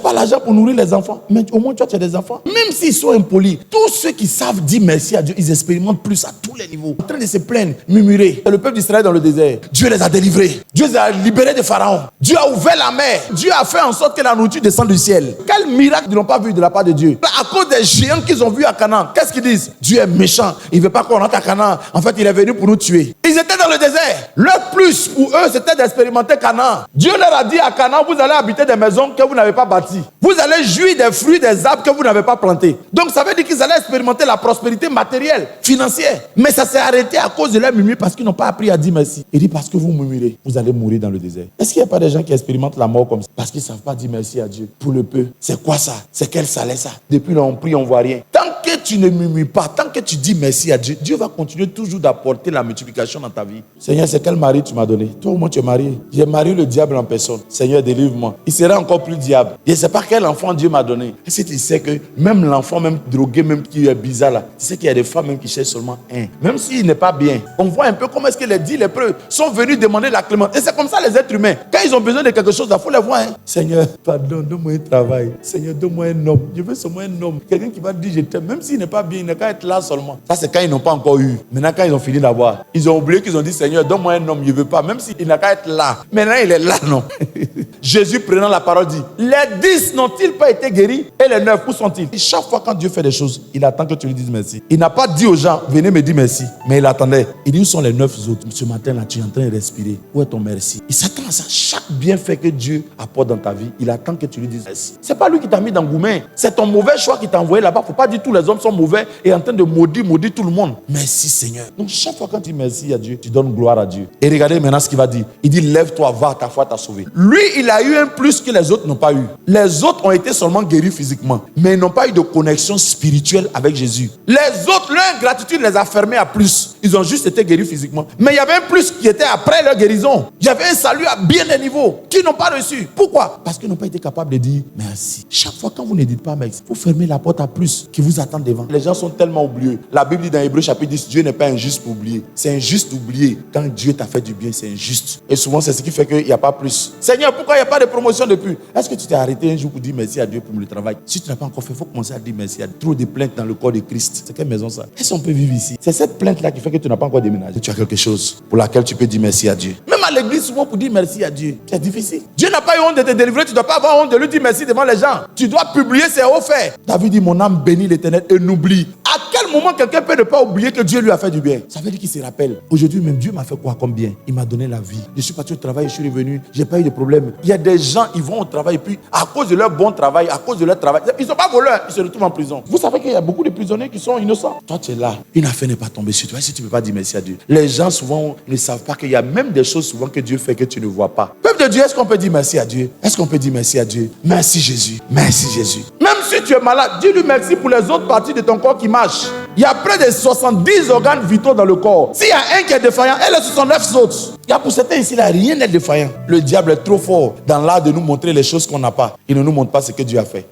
pas l'argent pour nourrir les enfants. Mais au moins, tu as des enfants. Même s'ils sont impolis, tous ceux qui savent dire merci à Dieu, ils expérimentent plus à tous les niveaux. En train de se plaindre, murmurer. Le peuple d'Israël dans le désert, Dieu les a délivrés. Dieu les a libérés de Pharaon. Dieu a ouvert la mer. Dieu a fait en sorte que la nourriture descende du ciel. Quel miracle ils n'ont pas vu de la part de Dieu. À cause des géants qu'ils ont vus à Canaan, qu'est-ce qu'ils disent? Dieu est méchant. Il ne veut pas qu'on rentre à Canaan. En fait, il est venu pour nous tuer. Ils étaient dans le désert. Leur plus pour eux, c'était d'expérimenter Canaan. Dieu leur a dit à Canaan, vous allez habiter des maisons que vous n'avez pas bâties. Vous allez jouir des fruits des arbres que vous n'avez pas plantés. Donc ça veut dire qu'ils allaient expérimenter la prospérité matérielle, financière. Mais ça s'est arrêté à cause de leur murmure parce qu'ils n'ont pas appris à dire merci. Il dit parce que vous murmurez, vous allez mourir dans le désert. Est-ce qu'il n'y a pas des gens qui expérimentent la mort comme ça? Parce qu'ils ne savent pas dire merci à Dieu pour le peu. C'est quoi ça? C'est quel salaire ça? Depuis là on prie, on ne voit rien. Tant que tu ne murmures pas, tant que tu dis merci à Dieu, Dieu va continuer toujours d'apporter la multiplication dans ta vie. Seigneur, c'est quel mari tu m'as donné? Toi au moins tu es marié. J'ai marié le diable en personne. Seigneur, délivre-moi. Il sera encore plus diable. Je ne sais pas quel enfant Dieu m'a donné. Est-ce que tu sais que même l'enfant, même drogué, même qui est bizarre là, tu sais qu'il y a des femmes même qui cherchent seulement un. Même s'il n'est pas bien. On voit un peu comment est-ce que les dix lépreux sont venus demander la clémence. Et c'est comme ça les êtres humains. Quand ils ont besoin de quelque chose, il faut les voir. Seigneur, pardon, donne-moi un travail. Seigneur, donne-moi un homme. Je veux seulement un homme. Quelqu'un qui va dire je t'aime. Même s'il n'est pas bien, il n'a qu'à être là seulement. Ça, c'est quand ils n'ont pas encore eu. Maintenant, quand ils ont fini d'avoir, ils ont oublié qu'ils ont dit Seigneur, donne-moi un homme. Je ne veux pas. Même s'il n'a qu'à être là. Maintenant, il est là, non. Jésus prenant la parole dit les 10 n'ont-ils pas été guéris? Et les 9, où sont-ils? Et chaque fois quand Dieu fait des choses, il attend que tu lui dises merci. Il n'a pas dit aux gens, venez me dire merci. Mais il attendait. Il dit, où sont les 9 autres? Ce matin-là, tu es en train de respirer. Où est ton merci? Il s'attend à ça. Chaque bienfait que Dieu apporte dans ta vie, il attend que tu lui dises merci. C'est pas lui qui t'a mis dans Goumen. C'est ton mauvais choix qui t'a envoyé là-bas. Faut pas dire tous les hommes sont mauvais et en train de maudire tout le monde. Merci Seigneur. Donc chaque fois quand tu dis merci à Dieu, tu donnes gloire à Dieu. Et regardez maintenant ce qu'il va dire. Il dit, lève-toi, va, ta foi t'a sauvé. Lui, il a eu un plus que les autres n'ont pas eu. Les autres ont été seulement guéris physiquement, mais ils n'ont pas eu de connexion spirituelle avec Jésus. Les autres, leur ingratitude les a fermés à plus. Ils ont juste été guéris physiquement. Mais il y avait un plus qui était après leur guérison. Il y avait un salut à bien des niveaux qu'ils n'ont pas reçu. Pourquoi? Parce qu'ils n'ont pas été capables de dire merci. Chaque fois quand vous ne dites pas merci, vous fermez la porte à plus qui vous attend devant. Les gens sont tellement oublieux. La Bible dit dans Hébreux chapitre 10, Dieu n'est pas injuste pour oublier. C'est injuste d'oublier. Quand Dieu t'a fait du bien, c'est injuste. Et souvent, c'est ce qui fait qu'il n'y a pas plus. Seigneur, pourquoi il n'y a pas de promotion depuis? Est-ce que tu t'es arrêté un jour pour dire merci à Dieu pour le travail? Si tu n'as pas encore fait, il faut commencer à dire merci. Il y a trop de plaintes dans le corps de Christ. C'est quelle maison ça? Est-ce qu'on peut vivre ici? C'est cette plainte-là qui fait que tu n'as pas encore déménagé. Tu as quelque chose pour laquelle tu peux dire merci à Dieu. Même à l'église, souvent pour dire merci à Dieu, c'est difficile. Dieu n'a pas eu honte de te délivrer. Tu ne dois pas avoir honte de lui dire merci devant les gens. Tu dois publier ses hauts faits. David dit, mon âme bénit l'Éternel et n'oublie. À quel moment quelqu'un peut ne pas oublier que Dieu lui a fait du bien? Ça veut dire qu'il se rappelle. Aujourd'hui même, Dieu m'a fait quoi comme bien? Il m'a donné la vie. Je suis parti au travail, je suis revenu. Je n'ai pas eu de problème. Il y a des gens, ils vont au travail et puis à cause de leur bon travail, à cause de leur travail, ils ne sont pas voleurs, ils se retrouvent en prison. Vous savez qu'il y a beaucoup de prisonniers qui sont innocents. Toi, tu es là. Une affaire n'est pas tombée sur toi. Si tu ne peux pas dire merci à Dieu. Les gens souvent ne savent pas qu'il y a même des choses souvent que Dieu fait que tu ne vois pas. Peuple de Dieu, est-ce qu'on peut dire merci à Dieu? Est-ce qu'on peut dire merci à Dieu? Merci Jésus. Merci Jésus. Même si tu es malade, dis-lui merci pour les autres parties de ton corps qui marchent. Il y a près de 70 organes vitaux dans le corps. S'il y a un qui est défaillant, et les 69 autres. Il y a pour certains ici, là, rien n'est défaillant. Le diable est trop fort dans l'art de nous montrer les choses qu'on n'a pas. Il ne nous montre pas ce que Dieu a fait.